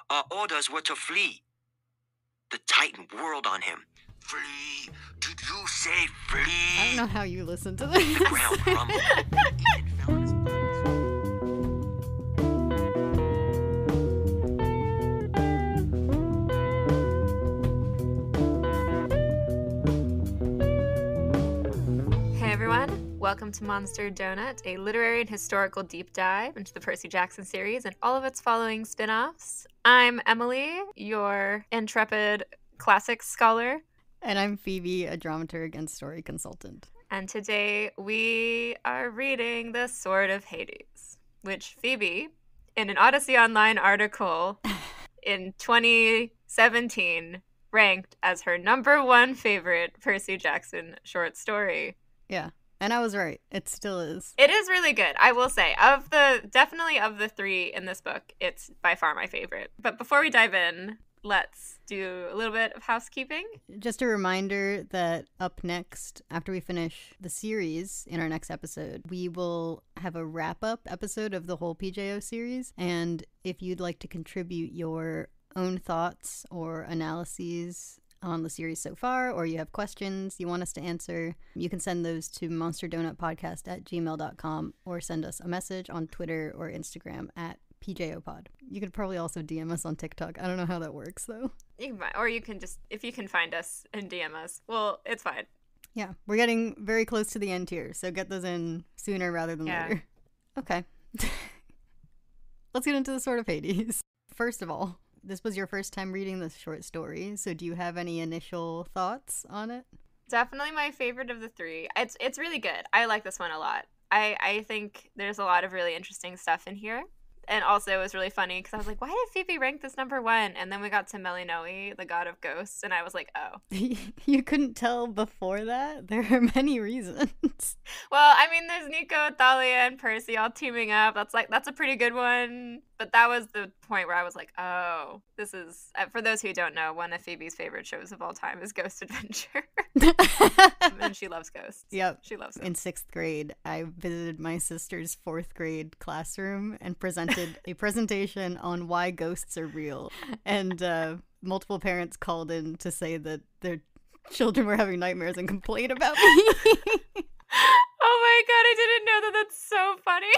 Our orders were to flee. The Titan whirled on him. Flee? Did you say flee? I don't know how you listen to this. The ground crumbled. Ethan fell on his Hey everyone, welcome to Monster Donut, a literary and historical deep dive into the Percy Jackson series and all of its following spin-offs. I'm Emily, your intrepid classics scholar. And I'm Phoebe, a dramaturg and story consultant. And today we are reading The Sword of Hades, which Phoebe, in an Odyssey Online article in 2017, ranked as her #1 favorite Percy Jackson short story. Yeah, and I was right. It still is. It is really good, I will say. Definitely of the three in this book, it's by far my favorite. But before we dive in, let's do a little bit of housekeeping. Just a reminder that up next, after we finish the series in our next episode, we will have a wrap-up episode of the whole PJO series. And if you'd like to contribute your own thoughts or analyses on the series so far, or you have questions you want us to answer, you can send those to monsterdonutpodcast@gmail.com or send us a message on Twitter or Instagram at PJOpod. You could probably also DM us on TikTok. I don't know how that works, though. Or you can just, if you can find us and DM us, well, it's fine. Yeah, we're getting very close to the end here, so get those in sooner rather than later. Okay. Let's get into the Sword of Hades. First of all, this was your first time reading this short story, so do you have any initial thoughts on it? Definitely my favorite of the three. It's really good. I like this one a lot. I think there's a lot of really interesting stuff in here. And also it was really funny because I was like, why did Phoebe rank this #1? And then we got to Melinoe, the god of ghosts, and I was like, oh. You couldn't tell before that? There are many reasons. Well, I mean, there's Nico, Thalia, and Percy all teaming up. That's a pretty good one. But that was the point where I was like, oh, this is, for those who don't know, one of Phoebe's favorite shows of all time is Ghost Adventure. And she loves ghosts. Yep. She loves them. In 6th grade, I visited my sister's 4th grade classroom and presented a presentation on why ghosts are real. And multiple parents called in to say that their children were having nightmares and complain about me. Oh my god, I didn't know that. That's so funny.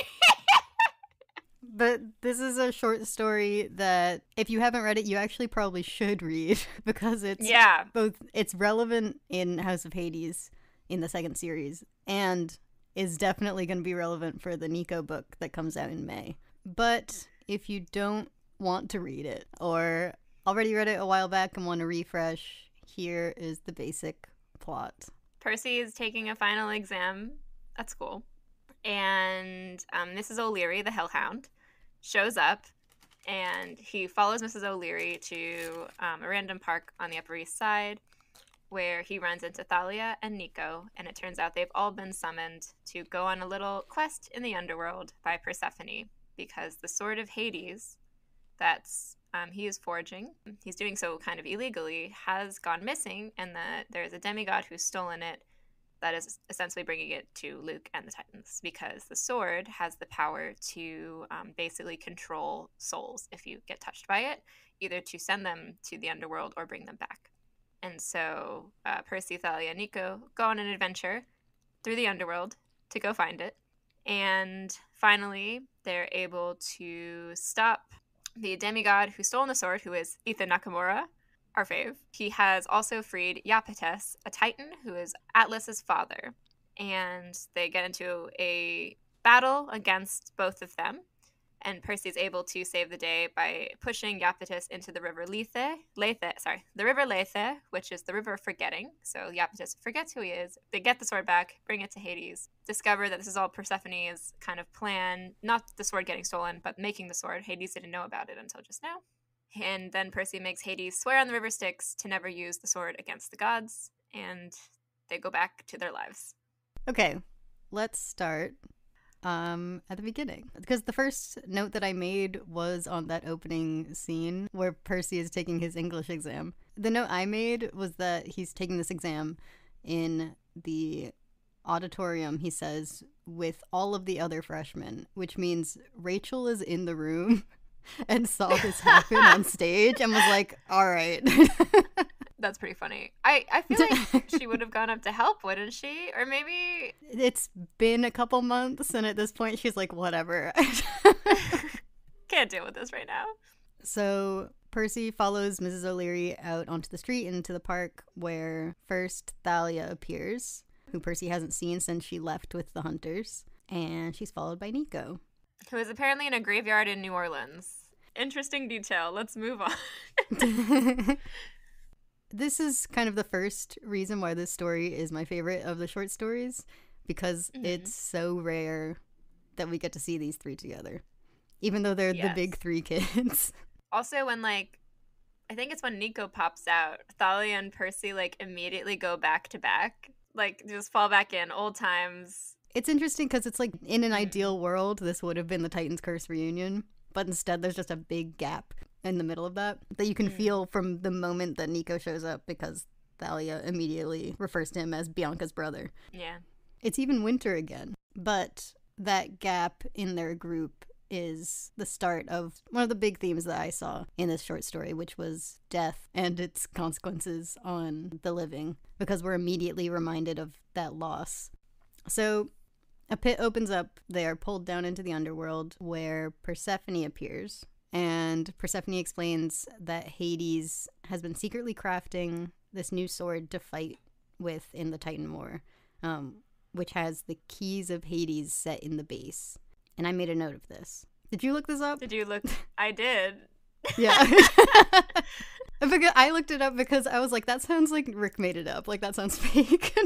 But this is a short story that, if you haven't read it, you actually probably should read, because it's relevant in House of Hades in the 2nd series, and is definitely going to be relevant for the Nico book that comes out in May. But if you don't want to read it, or already read it a while back and want to refresh, here is the basic plot. Percy is taking a final exam at school, and Mrs. O'Leary, the Hellhound, shows up, and he follows Mrs. O'Leary to a random park on the Upper East Side, where he runs into Thalia and Nico, and it turns out they've all been summoned to go on a little quest in the underworld by Persephone, because the Sword of Hades that's he is forging, he's doing so kind of illegally, has gone missing, and that there's a demigod who's stolen it that is essentially bringing it to Luke and the Titans, because the sword has the power to basically control souls if you get touched by it, either to send them to the underworld or bring them back. And so Percy, Thalia, and Nico go on an adventure through the underworld to go find it. And finally, they're able to stop the demigod who stole the sword, who is Ethan Nakamura, our fave. He has also freed Iapetus, a titan who is Atlas's father. And they get into a battle against both of them. And Percy is able to save the day by pushing Iapetus into the river the river Lethe, which is the river of forgetting. So Iapetus forgets who he is. They get the sword back, bring it to Hades, discover that this is all Persephone's kind of plan, not the sword getting stolen, but making the sword. Hades didn't know about it until just now. And then Percy makes Hades swear on the river Styx to never use the sword against the gods, and they go back to their lives. Okay, let's start at the beginning, because the first note that I made was on that opening scene where Percy is taking his English exam. The note I made was that he's taking this exam in the auditorium, he says, with all of the other freshmen, which means Rachel is in the room and saw this happen on stage and was like, all right. That's pretty funny. I feel like she would have gone up to help, wouldn't she? Or maybe... It's been a couple months, and at this point she's like, whatever. Can't deal with this right now. So Percy follows Mrs. O'Leary out onto the street into the park, where first Thalia appears, who Percy hasn't seen since she left with the hunters, and she's followed by Nico, who is apparently in a graveyard in New Orleans. Interesting detail. Let's move on. This is kind of the first reason why this story is my favorite of the short stories, because it's so rare that we get to see these three together, even though they're the big three kids. Also, when, like, I think it's when Nico pops out, Thalia and Percy, like, immediately go back to back. Like, just fall back in, old times. It's interesting because it's like, in an ideal world, this would have been the Titan's Curse reunion, but instead there's just a big gap in the middle of that you can feel from the moment that Nico shows up, because Thalia immediately refers to him as Bianca's brother. Yeah. It's even winter again, but that gap in their group is the start of one of the big themes that I saw in this short story, which was death and its consequences on the living, because we're immediately reminded of that loss. So a pit opens up. They are pulled down into the underworld, where Persephone appears. And Persephone explains that Hades has been secretly crafting this new sword to fight with in the Titan War, which has the keys of Hades set in the base. And I made a note of this. Did you look this up? Did you look? I did. Yeah. Because I looked it up because I was like, that sounds like Rick made it up. Like, that sounds fake.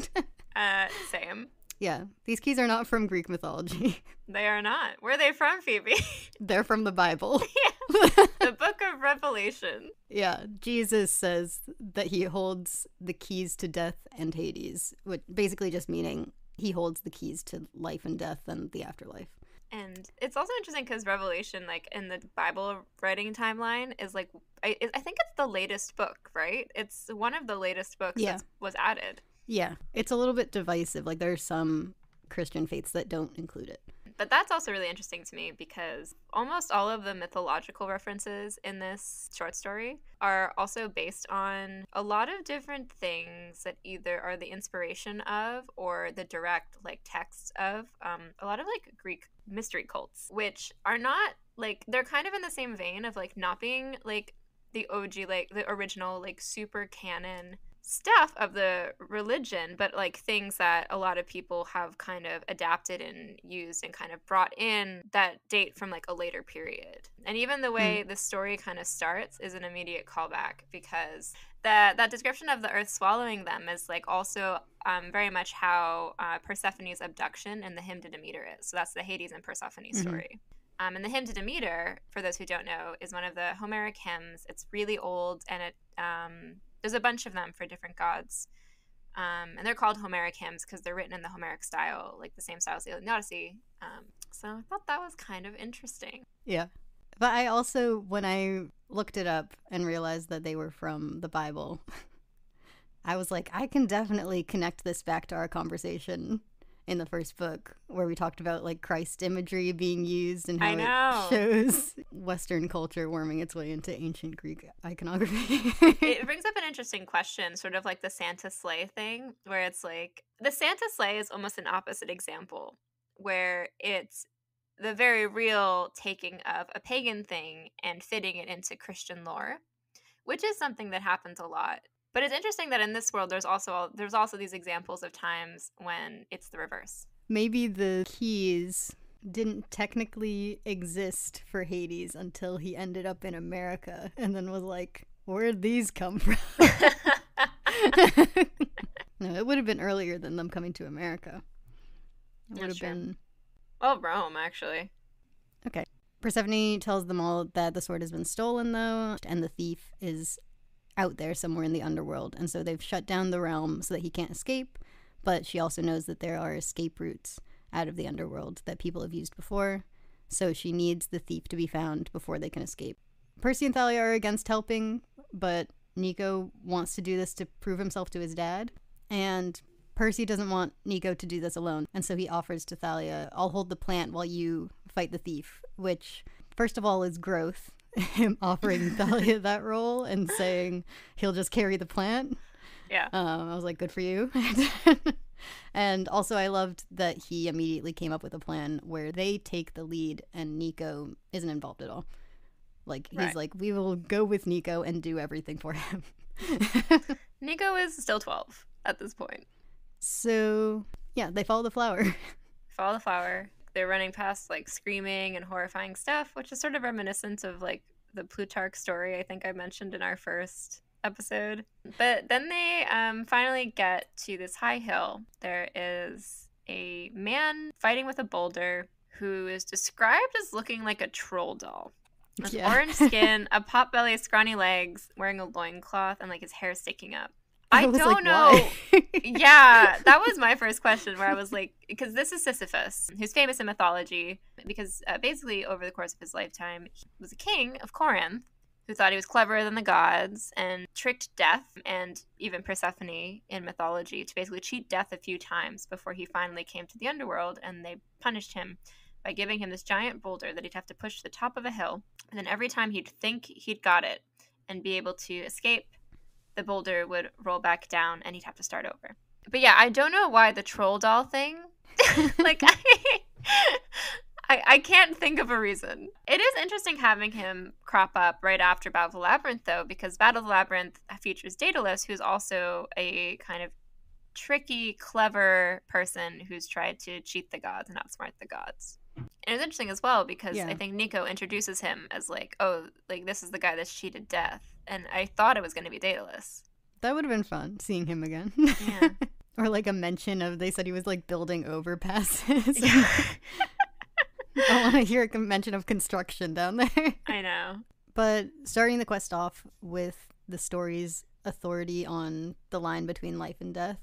Same. Yeah. These keys are not from Greek mythology. They are not. Where are they from, Phoebe? They're from the Bible. Yeah. The Book of Revelation. Yeah. Jesus says that he holds the keys to death and Hades, which basically just meaning he holds the keys to life and death and the afterlife. And it's also interesting because Revelation, like, in the Bible writing timeline, is, like, I think it's the latest book, right? It's one of the latest books that was added. Yeah. It's a little bit divisive. Like, there are some Christian faiths that don't include it. But that's also really interesting to me because almost all of the mythological references in this short story are also based on a lot of different things that either are the inspiration of or the direct, like, texts of a lot of, like, Greek mystery cults, which are not, like, they're kind of in the same vein of, like, not being, like, the OG, like, the original, like, super canon stuff of the religion, but, like, things that a lot of people have kind of adapted and used and kind of brought in that date from, like, a later period. And even the way the story kind of starts is an immediate callback, because that description of the earth swallowing them is, like, also very much how Persephone's abduction in the hymn to Demeter is. So that's the Hades and Persephone story. And the hymn to Demeter, for those who don't know, is one of the Homeric hymns. It's really old, and it there's a bunch of them for different gods. And they're called Homeric hymns because they're written in the Homeric style, like the same style as the Odyssey. So I thought that was kind of interesting. Yeah. But I also, when I looked it up and realized that they were from the Bible, I was like, I can definitely connect this back to our conversation in the first book where we talked about, like, Christ imagery being used and how it shows Western culture worming its way into ancient Greek iconography. It brings up an interesting question, sort of like the Santa sleigh thing, where it's like the Santa sleigh is almost an opposite example, where it's the very real taking of a pagan thing and fitting it into Christian lore, which is something that happens a lot. But it's interesting that in this world, there's also these examples of times when it's the reverse. Maybe the keys didn't technically exist for Hades until he ended up in America and then was like, where'd these come from? No, it would have been earlier than them coming to America. It would have been... Well, Rome, actually. Okay. Persephone tells them all that the sword has been stolen, though, and the thief is out there somewhere in the underworld, and so they've shut down the realm so that he can't escape, but she also knows that there are escape routes out of the underworld that people have used before, so she needs the thief to be found before they can escape. Percy and Thalia are against helping, but Nico wants to do this to prove himself to his dad, and Percy doesn't want Nico to do this alone, and so he offers to Thalia, I'll hold the plant while you fight the thief, which first of all, is growth. Him offering Thalia that role and saying he'll just carry the plant. Yeah. I was like, good for you. And also I loved that he immediately came up with a plan where they take the lead and Nico isn't involved at all. Like, he's like, we will go with Nico and do everything for him. Nico is still 12 at this point. So, yeah, they follow the flower. Follow the flower. They're running past, like, screaming and horrifying stuff, which is sort of reminiscent of, like, the Plutarch story I think I mentioned in our first episode. But then they finally get to this high hill. There is a man fighting with a boulder who is described as looking like a troll doll. With orange skin, a pot belly, scrawny legs, wearing a loincloth, and like his hair sticking up. I don't know. Yeah, that was my first question, where I was like, because this is Sisyphus, who's famous in mythology, because basically over the course of his lifetime, he was a king of Corinth who thought he was cleverer than the gods and tricked Death and even Persephone in mythology to basically cheat Death a few times before he finally came to the underworld, and they punished him by giving him this giant boulder that he'd have to push to the top of a hill, and then every time he'd think he'd got it and be able to escape, the boulder would roll back down and he'd have to start over. But yeah, I don't know why the troll doll thing. Like, I can't think of a reason. It is interesting having him crop up right after Battle of the Labyrinth, though, because Battle of the Labyrinth features Daedalus, who's also a kind of tricky, clever person who's tried to cheat the gods and outsmart the gods. And it's interesting as well because I think Nico introduces him as like, oh, like this is the guy that's cheated Death. And I thought it was going to be Daedalus. That would have been fun, seeing him again. Yeah. Or like a mention of, they said he was like building overpasses. Yeah. I want to hear a mention of construction down there. I know. But starting the quest off with the story's authority on the line between life and death,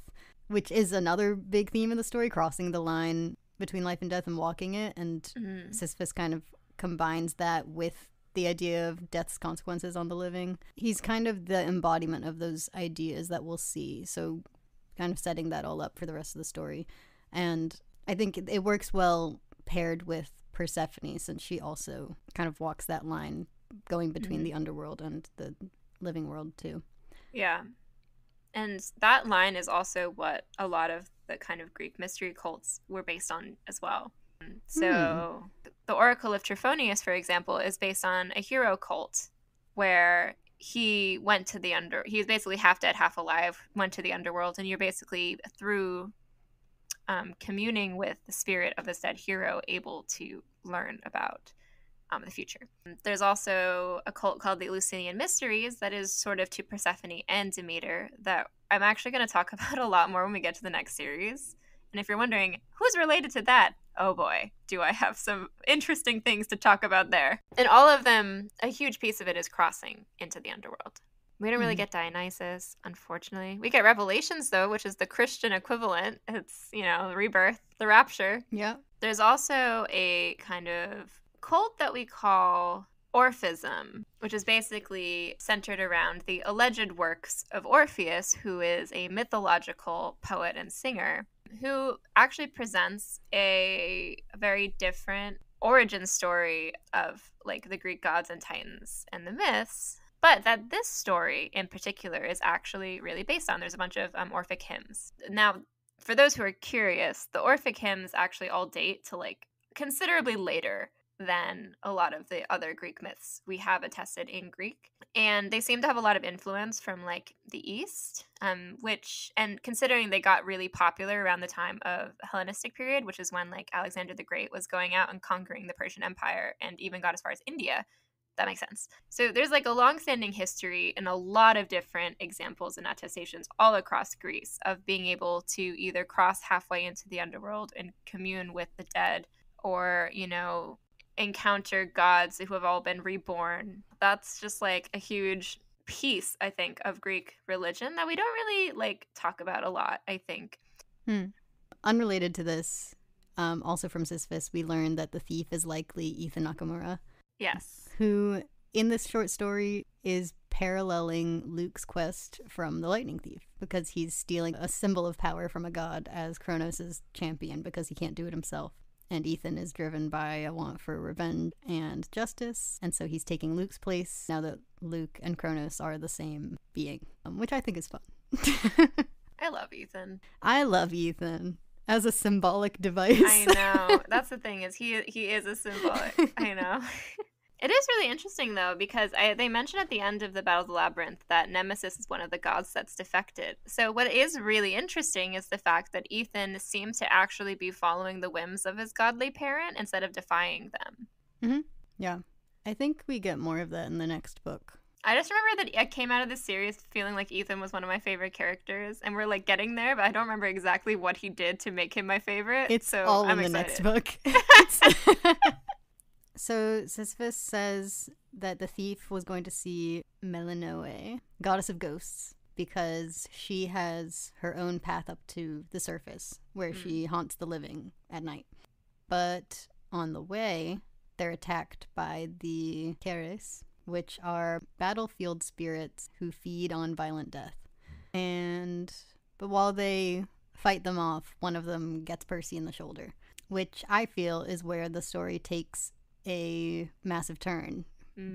which is another big theme of the story, crossing the line between life and death and walking it. And Sisyphus kind of combines that with the idea of death's consequences on the living. He's kind of the embodiment of those ideas that we'll see. So kind of setting that all up for the rest of the story. And I think it works well paired with Persephone, since she also kind of walks that line going between the underworld and the living world too. Yeah. And that line is also what a lot of the kind of Greek mystery cults were based on as well. So the Oracle of Trophonius, for example, is based on a hero cult where he went to the he was basically half dead, half alive, went to the underworld, and you're basically through communing with the spirit of this dead hero able to learn about the future. There's also a cult called the Eleusinian Mysteries that is sort of to Persephone and Demeter that I'm actually going to talk about a lot more when we get to the next series. And if you're wondering, who's related to that? Oh boy, do I have some interesting things to talk about there. And all of them, a huge piece of it is crossing into the underworld. We don't really get Dionysus, unfortunately. We get Revelations, though, which is the Christian equivalent. It's, you know, rebirth, the rapture. Yeah. There's also a kind of cult that we call Orphism, which is basically centered around the alleged works of Orpheus, who is a mythological poet and singer, who actually presents a very different origin story of, like, the Greek gods and titans and the myths, but that this story in particular is actually really based on. There's a bunch of Orphic hymns. Now, for those who are curious, the Orphic hymns actually all date to, like, considerably later than a lot of the other Greek myths we have attested in Greek. And they seem to have a lot of influence from, like, the East, which, and considering they got really popular around the time of the Hellenistic period, which is when, like, Alexander the Great was going out and conquering the Persian Empire and even got as far as India, that makes sense. So there's, like, a long-standing history and a lot of different examples and attestations all across Greece of being able to either cross halfway into the underworld and commune with the dead, or, you know, encounter gods who have all been reborn. That's just, like, a huge piece, I think, of Greek religion that we don't really, like, talk about a lot, I think. Unrelated to this, also from Sisyphus, we learned that the thief is likely Ethan Nakamura. Yes. Who, in this short story, is paralleling Luke's quest from the Lightning Thief, because he's stealing a symbol of power from a god as Kronos' champion because he can't do it himself. And Ethan is driven by a want for revenge and justice, and so he's taking Luke's place now that Luke and Kronos are the same being, which I think is fun. I love Ethan. I love Ethan as a symbolic device. I know. That's the thing, is he is a symbolic. I know. It is really interesting, though, because they mention at the end of the Battle of the Labyrinth that Nemesis is one of the gods that's defected. So what is really interesting is the fact that Ethan seems to actually be following the whims of his godly parent instead of defying them. Mm-hmm. Yeah. I think we get more of that in the next book. I just remember that I came out of this series feeling like Ethan was one of my favorite characters, and we're like getting there, but I don't remember exactly what he did to make him my favorite. It's so all I'm in the excited. next book. So Sisyphus says that the thief was going to see Melinoe, goddess of ghosts, because she has her own path up to the surface, where she haunts the living at night. But on the way, they're attacked by the Keres, which are battlefield spirits who feed on violent death. But while they fight them off, one of them gets Percy in the shoulder, which I feel is where the story takes a massive turn,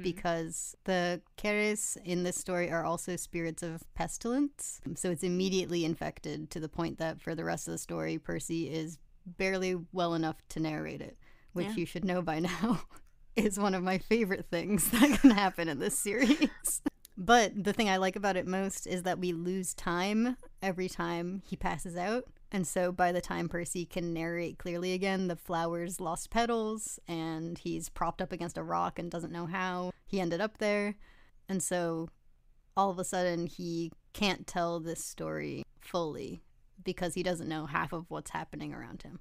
because the Keres in this story are also spirits of pestilence, so it's immediately infected to the point that for the rest of the story, Percy is barely well enough to narrate it, which you should know by now is one of my favorite things that can happen in this series. But the thing I like about it most is that we lose time every time he passes out. And so by the time Percy can narrate clearly again, the flower's lost petals, and he's propped up against a rock and doesn't know how he ended up there. And so all of a sudden he can't tell this story fully because he doesn't know half of what's happening around him.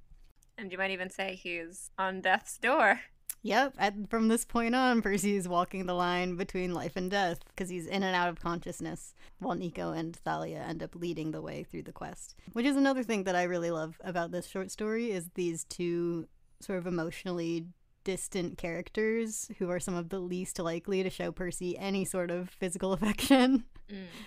And you might even say he's on death's door. Yep, from this point on, Percy is walking the line between life and death because he's in and out of consciousness, while Nico and Thalia end up leading the way through the quest. Which is another thing that I really love about this short story, is these two sort of emotionally distant characters who are some of the least likely to show Percy any sort of physical affection,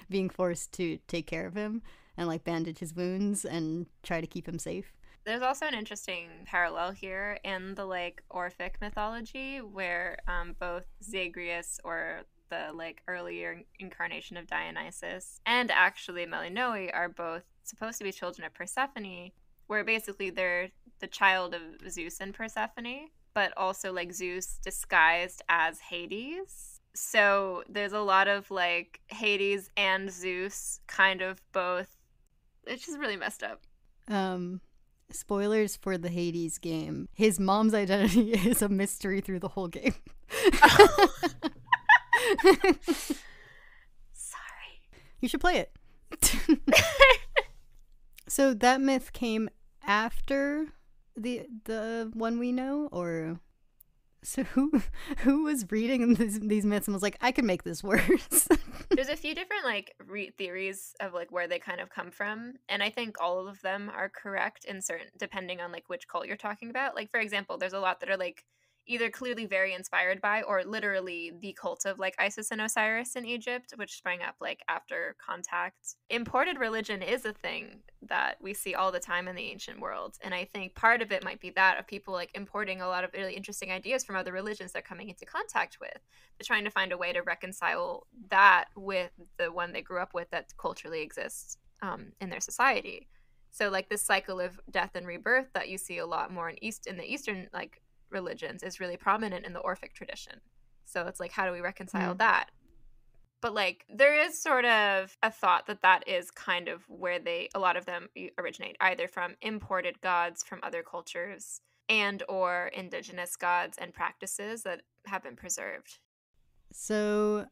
being forced to take care of him and like bandage his wounds and try to keep him safe. There's also an interesting parallel here in the like Orphic mythology, where both Zagreus, or the like earlier incarnation of Dionysus, and actually Melinoe are both supposed to be children of Persephone, where basically they're the child of Zeus and Persephone, but also like Zeus disguised as Hades. So there's a lot of like Hades and Zeus kind of both. It's just really messed up. Spoilers for the Hades game. His mom's identity is a mystery through the whole game. Sorry. You should play it. So that myth came after the one we know, or so who was reading these myths and was like, I could make this worse? There's a few different like theories of like where they kind of come from, and I think all of them are correct in certain, depending on like which cult you're talking about. Like for example, there's a lot that are like either clearly very inspired by, or literally the cult of like Isis and Osiris in Egypt, which sprang up like after contact. Imported religion is a thing that we see all the time in the ancient world, and I think part of it might be that of people like importing a lot of really interesting ideas from other religions they're coming into contact with. They're trying to find a way to reconcile that with the one they grew up with that culturally exists in their society. So like this cycle of death and rebirth that you see a lot more in the Eastern like religions is really prominent in the Orphic tradition. So it's like, how do we reconcile that? But like there is sort of a thought that is kind of where a lot of them originate, either from imported gods from other cultures and or indigenous gods and practices that have been preserved. So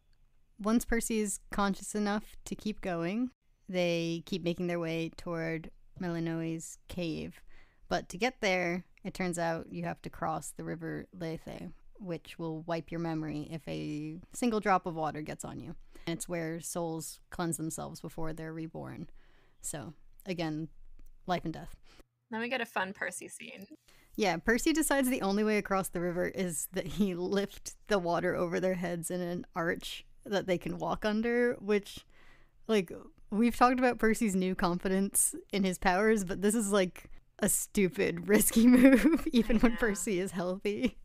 once Percy's conscious enough to keep going, they keep making their way toward Melinoe's cave. But to get there, it turns out you have to cross the river Lethe, which will wipe your memory if a single drop of water gets on you. And it's where souls cleanse themselves before they're reborn. So, again, life and death. Then we get a fun Percy scene. Yeah, Percy decides the only way across the river is that he lift the water over their heads in an arch that they can walk under, which, like, we've talked about Percy's new confidence in his powers, but this is, like, a stupid, risky move, even when Percy is healthy.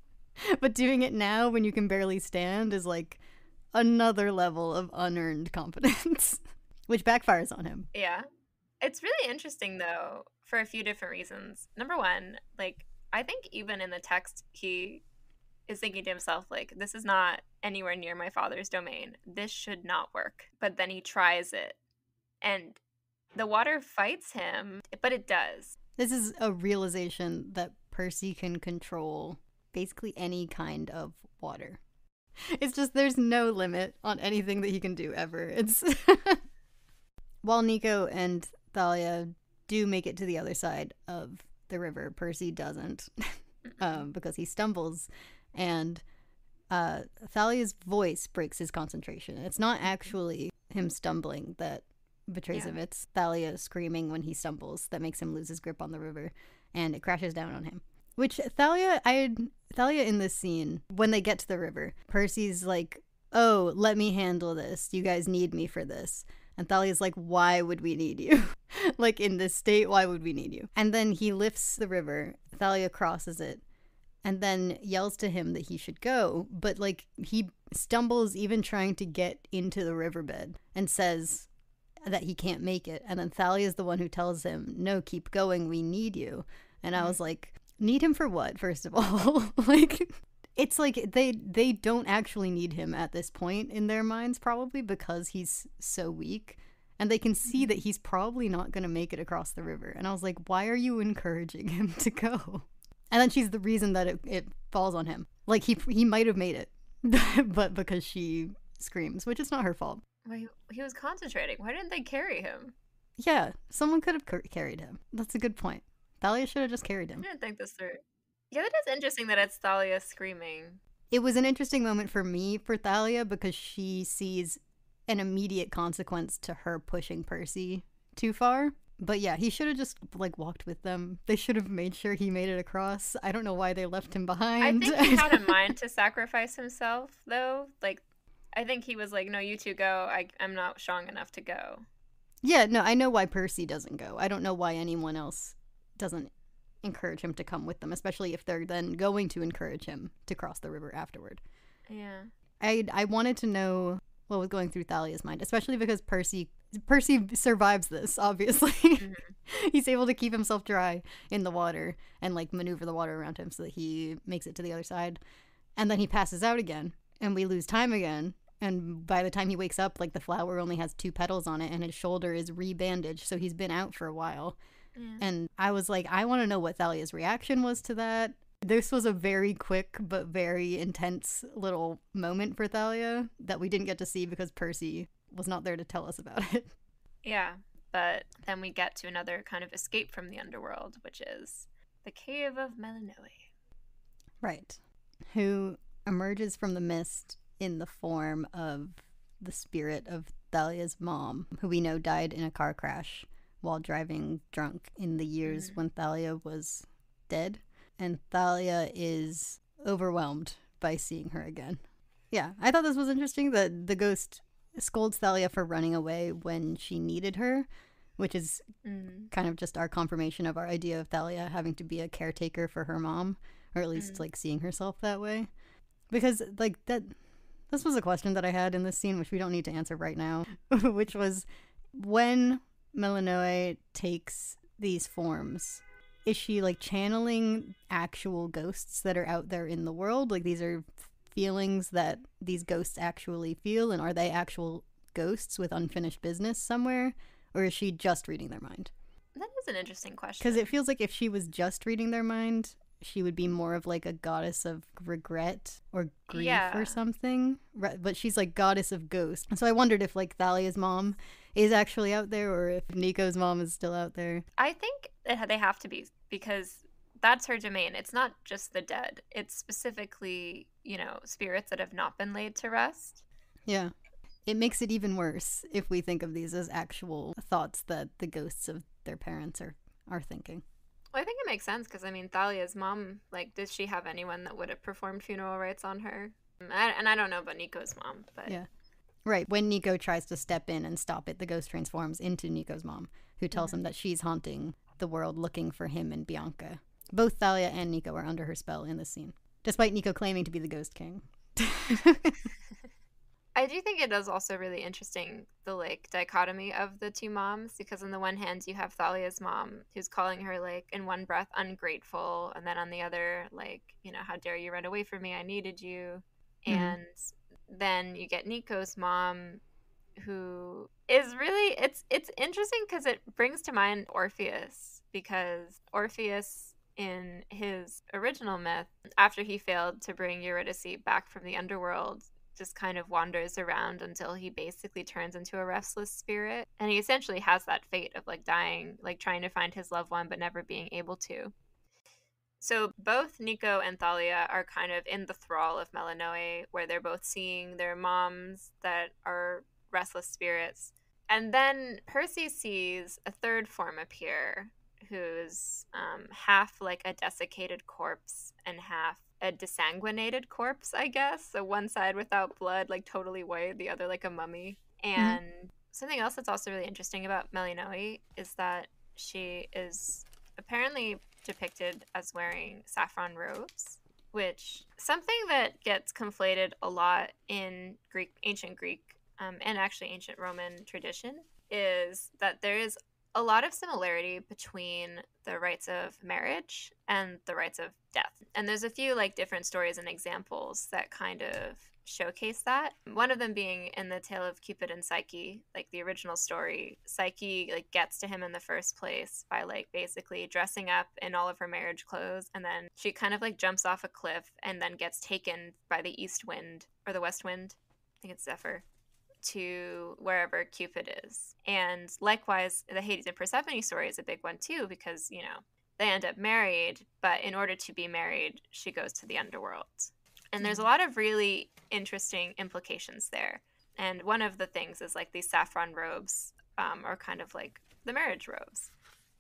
But doing it now when you can barely stand is like another level of unearned confidence, which backfires on him. Yeah. It's really interesting, though, for a few different reasons. Number one, like, I think even in the text, he is thinking to himself, like, this is not anywhere near my father's domain. This should not work. But then he tries it. And the water fights him, but it does. This is a realization that Percy can control basically any kind of water. It's just there's no limit on anything that he can do ever. It's while Nico and Thalia do make it to the other side of the river, Percy doesn't because he stumbles, and Thalia's voice breaks his concentration. It's not actually him stumbling that betrays him. It's Thalia screaming when he stumbles that makes him lose his grip on the river, and it crashes down on him. Which Thalia in this scene, when they get to the river, Percy's like, oh, let me handle this. You guys need me for this. And Thalia's like, why would we need you? Like, in this state, why would we need you? And then he lifts the river. Thalia crosses it and then yells to him that he should go. But, like, he stumbles even trying to get into the riverbed and says that he can't make it. And then Thalia's the one who tells him, no, keep going. We need you. And I was like, need him for what, first of all? Like, it's like they don't actually need him at this point in their minds, probably because he's so weak. And they can see that he's probably not going to make it across the river. And I was like, why are you encouraging him to go? And then she's the reason that it falls on him. Like, he might have made it, but because she screams, which is not her fault. Well, he was concentrating. Why didn't they carry him? Yeah, someone could have carried him. That's a good point. Thalia should have just carried him. I didn't think this through. Yeah, that is interesting that it's Thalia screaming. It was an interesting moment for me for Thalia because she sees an immediate consequence to her pushing Percy too far. But yeah, he should have just like walked with them. They should have made sure he made it across. I don't know why they left him behind. I think he had a mind to sacrifice himself, though. Like, I think he was like, no, you two go. I'm not strong enough to go. Yeah, no, I know why Percy doesn't go. I don't know why anyone else doesn't encourage him to come with them, especially if they're then going to encourage him to cross the river afterward. Yeah. I wanted to know what was going through Thalia's mind, especially because Percy survives this, obviously. Mm-hmm. He's able to keep himself dry in the water and like maneuver the water around him so that he makes it to the other side. And then he passes out again and we lose time again. And by the time he wakes up, like the flower only has 2 petals on it and his shoulder is re-bandaged. So he's been out for a while. And I was like, I want to know what Thalia's reaction was to that. This was a very quick but very intense little moment for Thalia that we didn't get to see because Percy was not there to tell us about it. Yeah, but then we get to another kind of escape from the underworld, which is the Cave of Melinoe. Right. Who emerges from the mist in the form of the spirit of Thalia's mom, who we know died in a car crash while driving drunk in the years when Thalia was dead. And Thalia is overwhelmed by seeing her again. Yeah, I thought this was interesting that the ghost scolds Thalia for running away when she needed her, which is kind of just our confirmation of our idea of Thalia having to be a caretaker for her mom, or at least like seeing herself that way. Because like this was a question that I had in this scene, which we don't need to answer right now, which was when Melinoe takes these forms, is she like channeling actual ghosts that are out there in the world? Like these are feelings that these ghosts actually feel, and are they actual ghosts with unfinished business somewhere? Or is she just reading their mind? That is an interesting question. Because it feels like if she was just reading their mind, she would be more of like a goddess of regret or grief or something. But she's like goddess of ghosts. So I wondered if like Thalia's mom is actually out there or if Nico's mom is still out there. I think they have to be, because that's her domain. It's not just the dead. It's specifically, spirits that have not been laid to rest. Yeah. It makes it even worse if we think of these as actual thoughts that the ghosts of their parents are thinking. Well, I think it makes sense because, Thalia's mom, like, did she have anyone that would have performed funeral rites on her? And I don't know about Nico's mom, but... Yeah. Right. When Nico tries to step in and stop it, the ghost transforms into Nico's mom, who tells him that she's haunting the world looking for him and Bianca. Both Thalia and Nico are under her spell in this scene, despite Nico claiming to be the Ghost King. I do think it is also really interesting, the, like, dichotomy of the two moms, because on the one hand, you have Thalia's mom, who's calling her, like, in one breath, ungrateful, and then on the other, like, you know, how dare you run away from me, I needed you. And then you get Nico's mom, who is really, it's interesting because it brings to mind Orpheus, because Orpheus, in his original myth, after he failed to bring Eurydice back from the underworld, just kind of wanders around until he basically turns into a restless spirit. And he essentially has that fate of, like, dying, like, trying to find his loved one but never being able to. So both Nico and Thalia are kind of in the thrall of Melinoe, where they're both seeing their moms that are restless spirits. And then Percy sees a third form appear, who's half like a desiccated corpse and half a desanguinated corpse, I guess. So one side without blood, like totally white, the other like a mummy. And something else that's also really interesting about Melinoe is that she is apparently depicted as wearing saffron robes, which something that gets conflated a lot in ancient Greek and actually ancient Roman tradition is that there is a lot of similarity between the rites of marriage and the rites of death. And there's a few like different stories and examples that kind of showcase that. One of them being in the tale of Cupid and Psyche, like the original story. Psyche like gets to him in the first place by like basically dressing up in all of her marriage clothes, and then she kind of like jumps off a cliff and then gets taken by the east wind or the west wind, I think it's Zephyr, to wherever Cupid is. And likewise, the Hades and Persephone story is a big one too, because, you know, they end up married, but in order to be married, she goes to the underworld. And there's a lot of really interesting implications there. And one of the things is like these saffron robes are kind of like the marriage robes.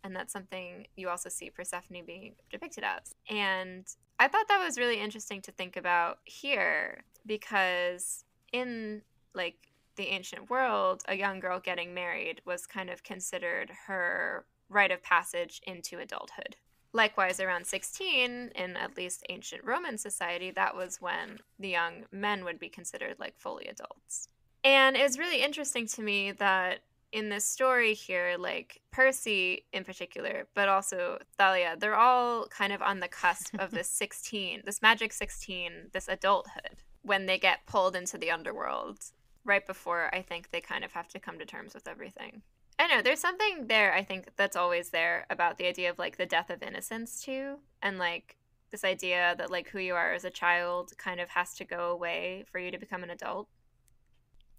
And that's something you also see Persephone being depicted as. And I thought that was really interesting to think about here, because in like the ancient world, a young girl getting married was kind of considered her rite of passage into adulthood. Likewise, around 16, in at least ancient Roman society, that was when the young men would be considered like fully adults. And it was really interesting to me that in this story here, like Percy in particular, but also Thalia, they're all kind of on the cusp of this 16, this magic 16, this adulthood, when they get pulled into the underworld, right before I think they kind of have to come to terms with everything. I know, there's something there, I think, that's always there about the idea of, like, the death of innocence, too. And, like, this idea that, like, who you are as a child kind of has to go away for you to become an adult.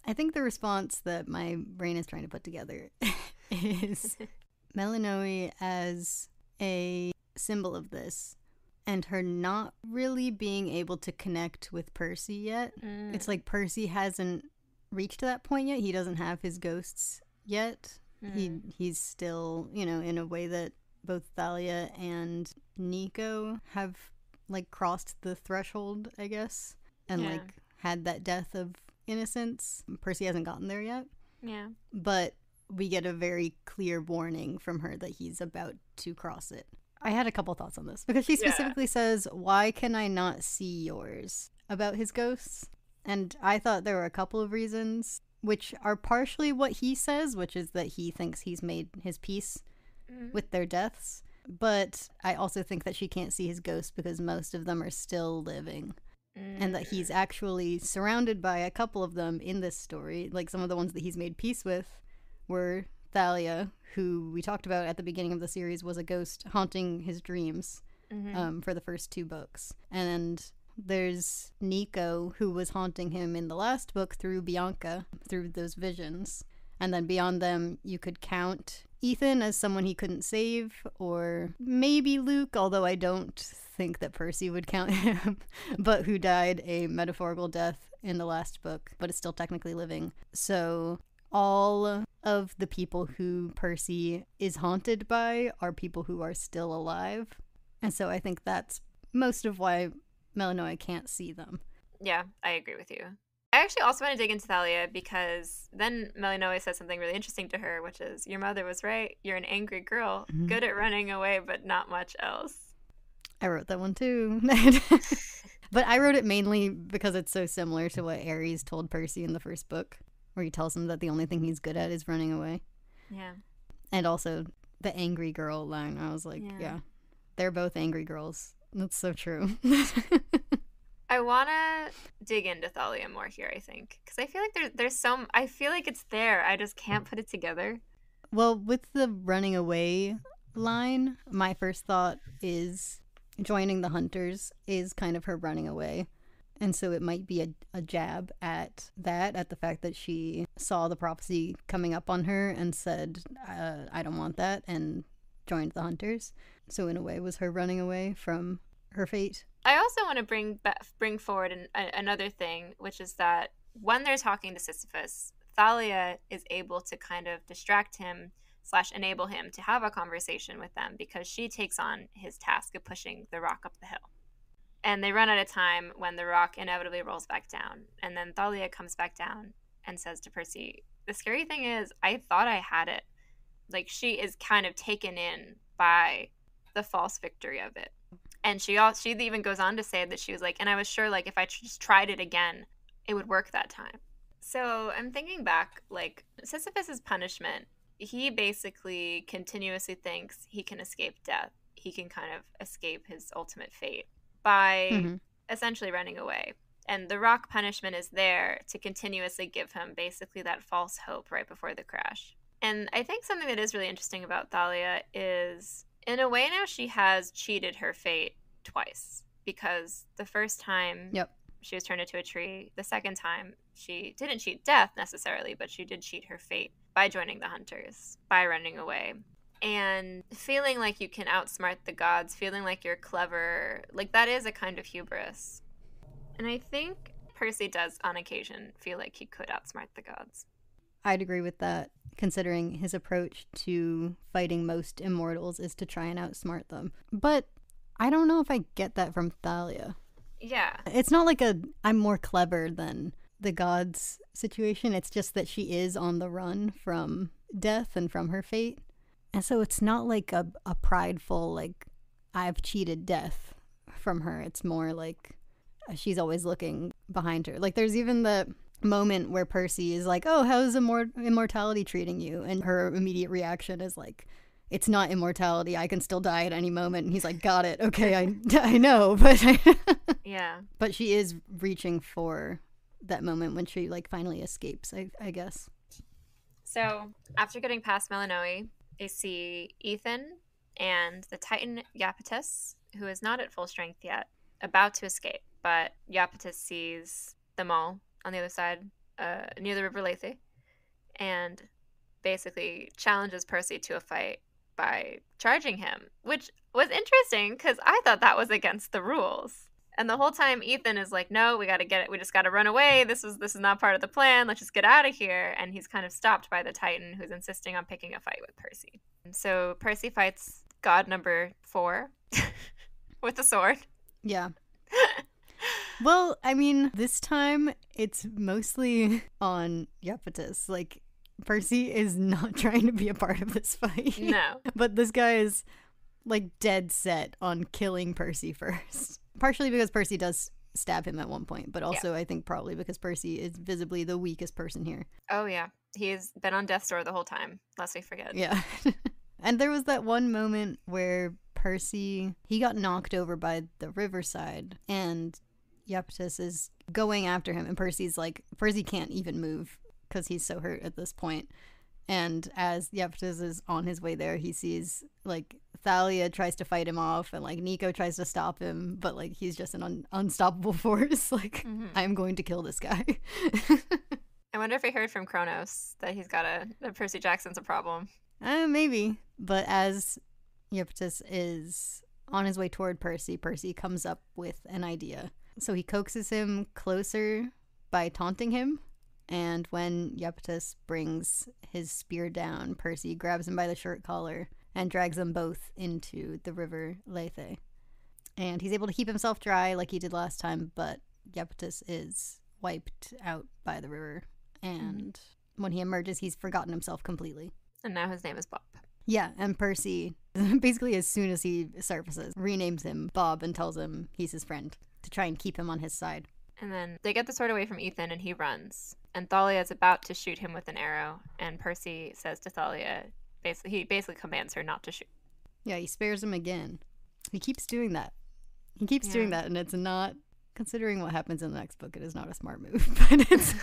I think the response that my brain is trying to put together is Melinoe as a symbol of this, and her not really being able to connect with Percy yet. It's like Percy hasn't reached that point yet. He doesn't have his ghosts yet. He's still, you know, in a way that both Thalia and Nico have, like, crossed the threshold, I guess, and, like, had that death of innocence. Percy hasn't gotten there yet. Yeah. But we get a very clear warning from her that he's about to cross it. I had a couple thoughts on this, because she specifically says, "Why can I not see yours?" about his ghosts. And I thought there were a couple of reasons, which are partially what he says, which is that he thinks he's made his peace with their deaths. But I also think that she can't see his ghost because most of them are still living. And that he's actually surrounded by a couple of them in this story. Like, some of the ones that he's made peace with were Thalia, who we talked about at the beginning of the series was a ghost haunting his dreams for the first 2 books. And there's Nico, who was haunting him in the last book through Bianca, through those visions. And then beyond them, you could count Ethan as someone he couldn't save, or maybe Luke, although I don't think that Percy would count him, but who died a metaphorical death in the last book, but is still technically living. So all of the people who Percy is haunted by are people who are still alive. And so I think that's most of why Melinoe can't see them. Yeah, I agree with you. I actually also want to dig into Thalia because then Melinoe says something really interesting to her, which is, your mother was right. You're an angry girl, good at running away, but not much else. I wrote that one too. But I wrote it mainly because it's so similar to what Ares told Percy in the first book, where he tells him that the only thing he's good at is running away. Yeah. And also the angry girl line. I was like, yeah they're both angry girls. That's so true. I want to dig into Thalia more here, I think. Because I feel like there's some... I feel like it's there. I just can't put it together. Well, with the running away line, my first thought is joining the Hunters is kind of her running away. And so it might be a jab at that, at the fact that she saw the prophecy coming up on her and said, I don't want that, and joined the Hunters. So in a way, was her running away from her fate. I also want to bring forward another thing, which is that when they're talking to Sisyphus, Thalia is able to kind of distract him / enable him to have a conversation with them because she takes on his task of pushing the rock up the hill. And they run out of time when the rock inevitably rolls back down. And then Thalia comes back down and says to Percy, the scary thing is, I thought I had it. Like, she is kind of taken in by the false victory of it. And she even goes on to say that she was like, and I was sure, like, if I just tried it again, it would work that time. So I'm thinking back, like, Sisyphus's punishment, he basically continuously thinks he can escape death. He can kind of escape his ultimate fate by essentially running away. And the rock punishment is there to continuously give him basically that false hope right before the crash. And I think something that is really interesting about Thalia is, in a way now, she has cheated her fate twice. Because the first time she was turned into a tree, the second time she didn't cheat death necessarily, but she did cheat her fate by joining the Hunters, by running away. And feeling like you can outsmart the gods, feeling like you're clever, like that is a kind of hubris. And I think Percy does on occasion feel like he could outsmart the gods. I'd agree with that, considering his approach to fighting most immortals is to try and outsmart them. But I don't know if I get that from Thalia. Yeah. It's not like I'm more clever than the gods situation. It's just that she is on the run from death and from her fate. And so it's not like a prideful, like, I've cheated death from her. It's more like she's always looking behind her. Like, there's even the moment where Percy is like, oh, how's immortality treating you? And her immediate reaction is like, it's not immortality. I can still die at any moment. And he's like, got it. Okay, I know. But yeah. But she is reaching for that moment when she, like, finally escapes, I guess. So after getting past Melinoe, they see Ethan and the Titan Iapetus, who is not at full strength yet, about to escape. But Iapetus sees them all on the other side, near the River Lethe, and basically challenges Percy to a fight by charging him, which was interesting because I thought that was against the rules. And the whole time Ethan is like, no, we got to get it. We just got to run away. This is not part of the plan. Let's just get out of here. And he's kind of stopped by the Titan, who's insisting on picking a fight with Percy. And so Percy fights god number 4 with a sword. Yeah. Well, I mean, this time it's mostly on Iapetus. Like, Percy is not trying to be a part of this fight. No. But this guy is, like, dead set on killing Percy first. Partially because Percy does stab him at one point, but also I think probably because Percy is visibly the weakest person here. Oh, yeah. He's been on death's door the whole time, lest we forget. Yeah. And there was that one moment where Percy, he got knocked over by the riverside, and Iapetus is going after him, and Percy can't even move because he's so hurt at this point. And as Iapetus is on his way there, he sees, like, Thalia tries to fight him off, and, like, Nico tries to stop him, but, like, he's just an unstoppable force. Like, I'm going to kill this guy. I wonder if he heard from Kronos that he's got that Percy Jackson's a problem. Maybe. But as Iapetus is on his way toward Percy, Percy comes up with an idea. So he coaxes him closer by taunting him. And when Iapetus brings his spear down, Percy grabs him by the shirt collar and drags them both into the River Lethe. And he's able to keep himself dry like he did last time, but Iapetus is wiped out by the river. And when he emerges, he's forgotten himself completely. And now his name is Bob. Yeah, and Percy, basically as soon as he surfaces, renames him Bob and tells him he's his friend to try and keep him on his side. And then they get the sword away from Ethan and he runs. And Thalia is about to shoot him with an arrow. And Percy says to Thalia, he basically commands her not to shoot. Yeah, he spares him again. He keeps doing that. He keeps doing that, and it's not, considering what happens in the next book, it is not a smart move. But it's...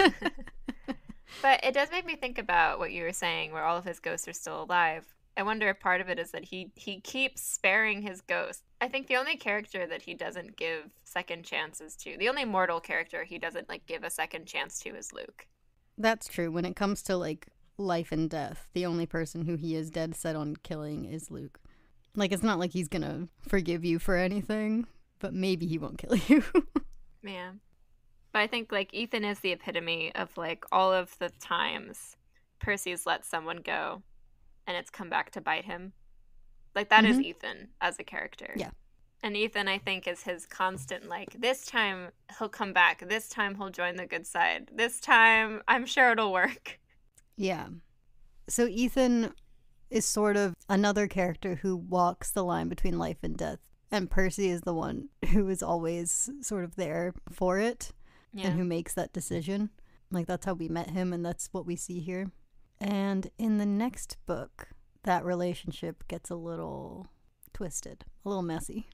But it does make me think about what you were saying, where all of his ghosts are still alive. I wonder if part of it is that he keeps sparing his ghosts. I think the only character that he doesn't give second chances to, the only mortal character he doesn't give a second chance to is Luke. That's true. When it comes to life and death, the only person who he is dead set on killing is Luke. It's not like he's gonna forgive you for anything, but maybe he won't kill you. Yeah. But I think Ethan is the epitome of all of the times Percy's let someone go and it's come back to bite him. That is Ethan as a character. Yeah. And Ethan, I think, is his constant, this time he'll come back. This time he'll join the good side. This time I'm sure it'll work. Yeah. So Ethan is sort of another character who walks the line between life and death. And Percy is the one who is always sort of there for it. Yeah. And who makes that decision. That's how we met him, and that's what we see here. And in the next book, that relationship gets a little twisted, a little messy.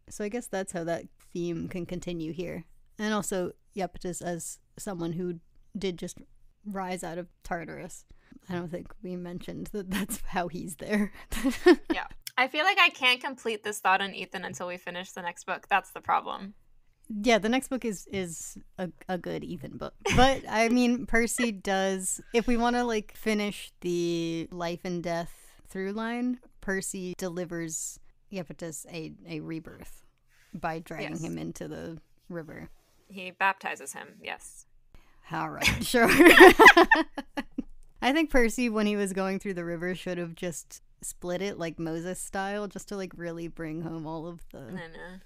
So I guess that's how that theme can continue here. And also Iapetus as someone who did just rise out of Tartarus. I don't think we mentioned that that's how he's there. Yeah. I feel like I can't complete this thought on Ethan until we finish the next book. That's the problem. Yeah, the next book is a good Ethan book. But, I mean, Percy does... If we want to, finish the life and death through line, Percy delivers Iapetus a rebirth by dragging him into the river. He baptizes him, yes. All right, sure. I think Percy, when he was going through the river, should have just split it like Moses style, just to really bring home all of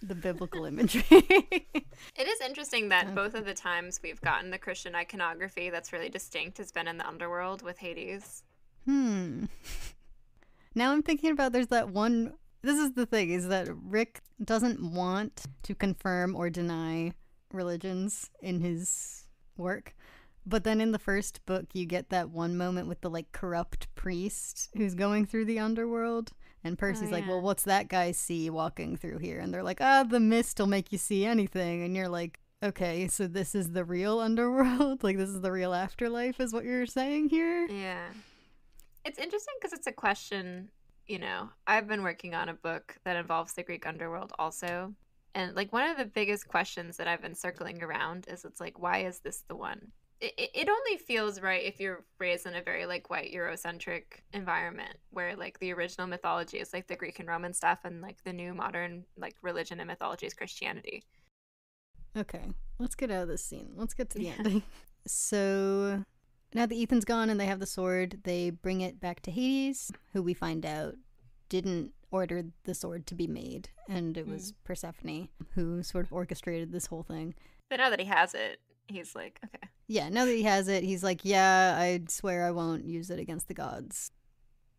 the biblical imagery. It is interesting that both of the times we've gotten the Christian iconography that's really distinct has been in the underworld with Hades. Now I'm thinking about there's that one... This is the thing, is that Rick doesn't want to confirm or deny religions in his work. But then in the first book, you get that one moment with the, corrupt priest who's going through the underworld. And Percy's well, what's that guy see walking through here? And they're the mist will make you see anything. And you're okay, so this is the real underworld? This is the real afterlife is what you're saying here? Yeah. It's interesting because it's a question, I've been working on a book that involves the Greek underworld also. And, one of the biggest questions that I've been circling around is why is this the one? It only feels right if you're raised in a very white Eurocentric environment where the original mythology is the Greek and Roman stuff and the new modern religion and mythology is Christianity. Okay, let's get out of this scene. Let's get to the ending. So now that Ethan's gone and they have the sword, they bring it back to Hades, who we find out didn't order the sword to be made, and it was Persephone who sort of orchestrated this whole thing. But now that he has it, he's okay. Yeah, now that he has it, he's yeah, I swear I won't use it against the gods.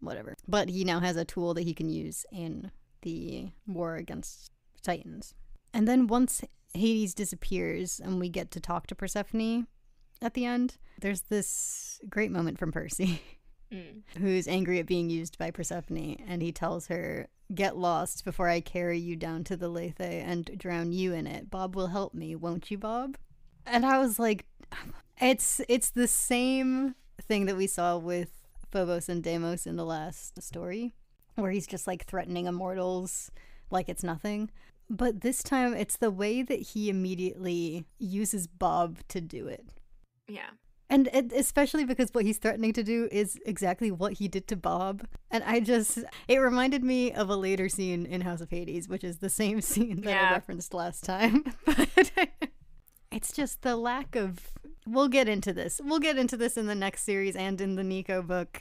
Whatever. But he now has a tool that he can use in the war against Titans. And then once Hades disappears and we get to talk to Persephone at the end, there's this great moment from Percy, who's angry at being used by Persephone, and he tells her, "Get lost before I carry you down to the Lethe and drown you in it. Bob will help me, won't you, Bob?" And I was it's the same thing that we saw with Phobos and Deimos in the last story, where he's just threatening immortals like it's nothing. But this time it's the way that he immediately uses Bob to do it. Yeah. And especially because what he's threatening to do is exactly what he did to Bob. And it reminded me of a later scene in House of Hades, which is the same scene that I referenced last time. But it's just the lack of... We'll get into this. We'll get into this in the next series and in the Nico book.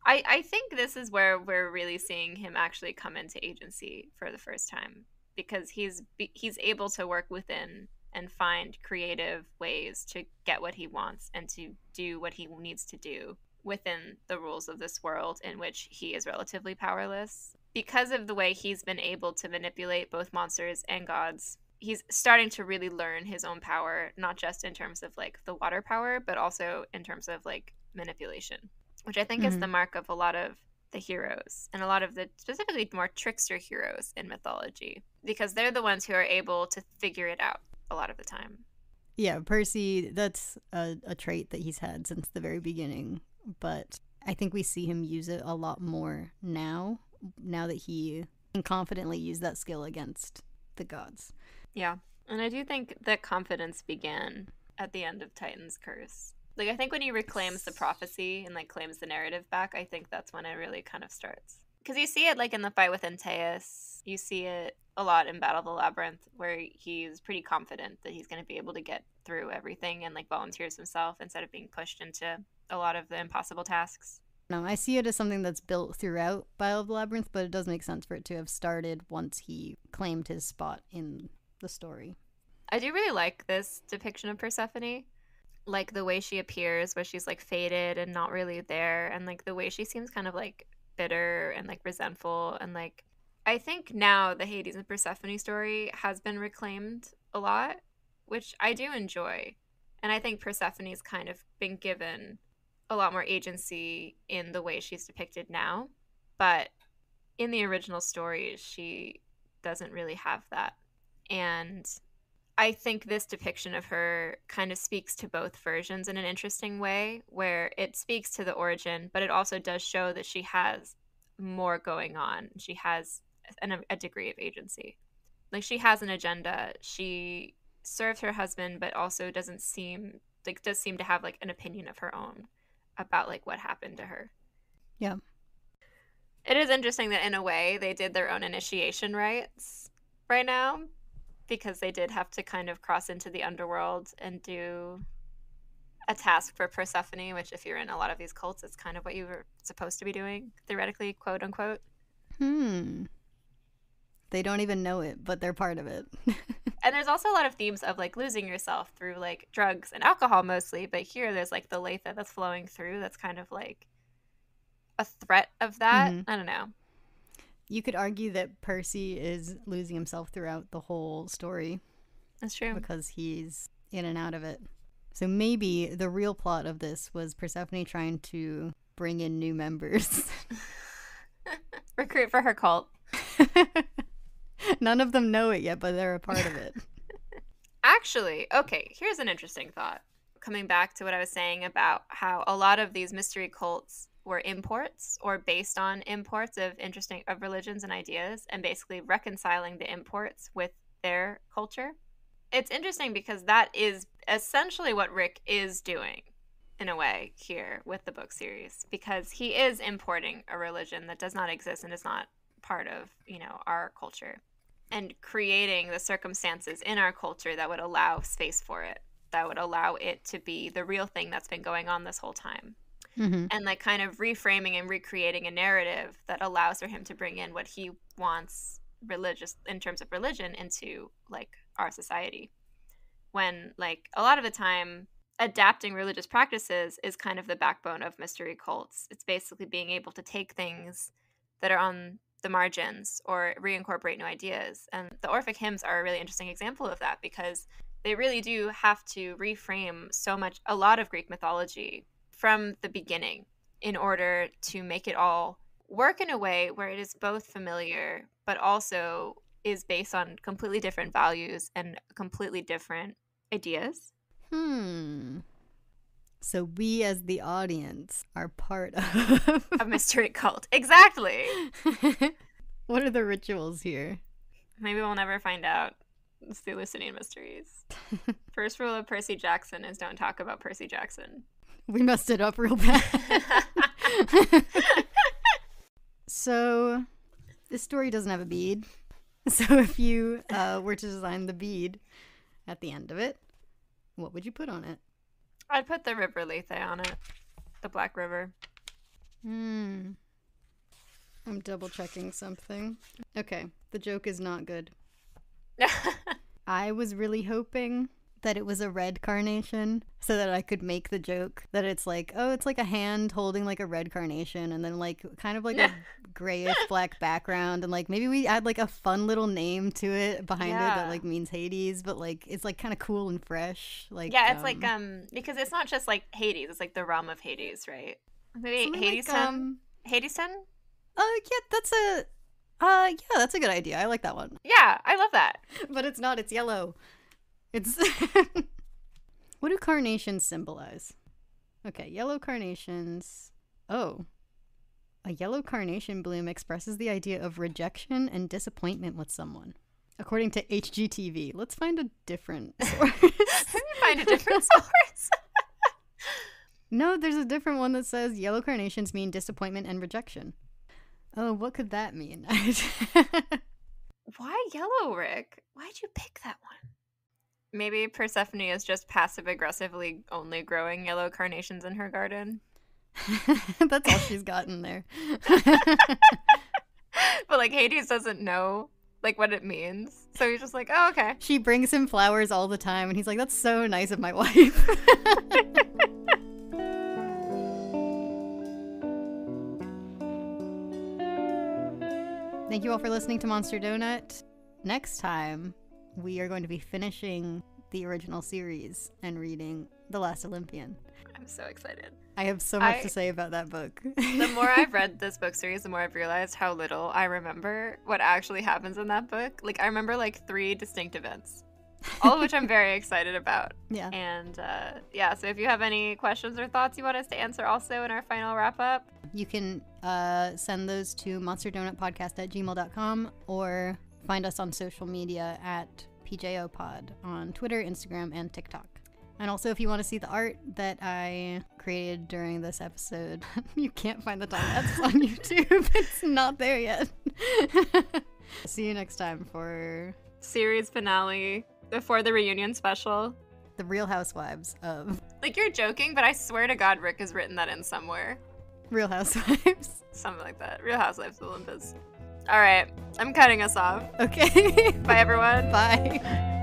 I think this is where we're really seeing him actually come into agency for the first time, because he's able to work within and find creative ways to get what he wants and to do what he needs to do within the rules of this world in which he is relatively powerless. Because of the way he's been able to manipulate both monsters and gods, he's starting to really learn his own power, not just in terms of like the water power, but also in terms of like manipulation, which I think is the mark of a lot of the heroes and a lot of the specifically more trickster heroes in mythology, because they're the ones who are able to figure it out a lot of the time. Yeah, Percy, that's a trait that he's had since the very beginning, but I think we see him use it a lot more now that he can confidently use that skill against the gods. Yeah, and I do think that confidence began at the end of Titan's Curse. Like, I think when he reclaims the prophecy and, like, claims the narrative back, I think that's when it really kind of starts. Because you see it, like, in the fight with Antaeus. You see it a lot in Battle of the Labyrinth, where he's pretty confident that he's going to be able to get through everything and, like, volunteers himself instead of being pushed into a lot of the impossible tasks. No, I see it as something that's built throughout Battle of the Labyrinth, but it does make sense for it to have started once he claimed his spot in the story. I do really like this depiction of Persephone. Like, the way she appears, where she's, like, faded and not really there, and, like, the way she seems kind of, like, bitter and, like, resentful, and, like, I think now the Hades and Persephone story has been reclaimed a lot, which I do enjoy, and I think Persephone's kind of been given a lot more agency in the way she's depicted now, but in the original stories, she doesn't really have that, and I think this depiction of her kind of speaks to both versions in an interesting way, where it speaks to the origin, but it also does show that she has more going on. She has a degree of agency. Like, she has an agenda. She serves her husband, but also does seem to have, like, an opinion of her own about, like, what happened to her. Yeah. It is interesting that, in a way, they did their own initiation rites right now, because they did have to kind of cross into the underworld and do a task for Persephone, which if you're in a lot of these cults, it's kind of what you were supposed to be doing, theoretically, quote unquote. They don't even know it, but they're part of it. And there's also a lot of themes of, like, losing yourself through, like, drugs and alcohol mostly, but here there's, like, the Latha that's flowing through that's kind of, like, a threat of that. I don't know. You could argue that Percy is losing himself throughout the whole story. That's true. Because he's in and out of it. So maybe the real plot of this was Persephone trying to bring in new members. Recruit for her cult. None of them know it yet, but they're a part of it. Actually, okay, here's an interesting thought. Coming back to what I was saying about how a lot of these mystery cults were imports or based on imports of religions and ideas, and basically reconciling the imports with their culture. It's interesting because that is essentially what Rick is doing in a way here with the book series, because he is importing a religion that does not exist and is not part of, our culture, and creating the circumstances in our culture that would allow space for it, that would allow it to be the real thing that's been going on this whole time. And, like, kind of reframing and recreating a narrative that allows for him to bring in what he wants in terms of religion into, like, our society. When, like, a lot of the time, adapting religious practices is kind of the backbone of mystery cults. It's basically being able to take things that are on the margins or reincorporate new ideas. And the Orphic hymns are a really interesting example of that, because they really do have to reframe a lot of Greek mythology from the beginning in order to make it all work in a way where it is both familiar but also is based on completely different values and completely different ideas. So we as the audience are part of a mystery cult. Exactly. What are the rituals here? Maybe we'll never find out. It's the Eleusinian mysteries. First rule of Percy Jackson is don't talk about Percy Jackson. We messed it up real bad. So, this story doesn't have a bead. So if you were to design the bead at the end of it, what would you put on it? I'd put the River Lethe on it. The Black River. I'm double checking something. Okay, the joke is not good. I was really hoping that it was a red carnation so that I could make the joke that it's like, oh, it's like a hand holding like a red carnation and then like kind of like a grayish black background, and like maybe we add like a fun little name to it behind it that like means Hades, but like it's like kind of cool and fresh. Like it's like because it's not just like Hades, it's like the realm of Hades, right? Maybe Hadeston? Hadeston? That's a good idea. I like that one. Yeah, I love that. But it's not, it's yellow. It's what do carnations symbolize? Okay, yellow carnations. Oh. A yellow carnation bloom expresses the idea of rejection and disappointment with someone. According to HGTV. Let's find a different source. Find a different source? No, there's a different one that says yellow carnations mean disappointment and rejection. Oh, what could that mean? Why yellow, Rick? Why'd you pick that one? Maybe Persephone is just passive-aggressively only growing yellow carnations in her garden. That's all she's gotten there. But, like, Hades doesn't know, like, what it means. So he's just like, oh, okay. She brings him flowers all the time, and he's like, that's so nice of my wife. Thank you all for listening to Monster Donut. Next time, we are going to be finishing the original series and reading The Last Olympian. I'm so excited. I have so much to say about that book. The more I've read this book series, the more I've realized how little I remember what actually happens in that book. Like, I remember, like, 3 distinct events, all of which I'm very excited about. Yeah. And, so if you have any questions or thoughts you want us to answer also in our final wrap-up, you can send those to monsterdonutpodcast@gmail.com or find us on social media at PJOpod on Twitter, Instagram, and TikTok. And also, if you want to see the art that I created during this episode, you can't find the time lapse on YouTube. It's not there yet. See you next time for series finale before the reunion special. The Real Housewives of... Like, you're joking, but I swear to God, Rick has written that in somewhere. Real Housewives. Something like that. Real Housewives of Olympus. All right, I'm cutting us off. Okay. Bye, everyone. Bye.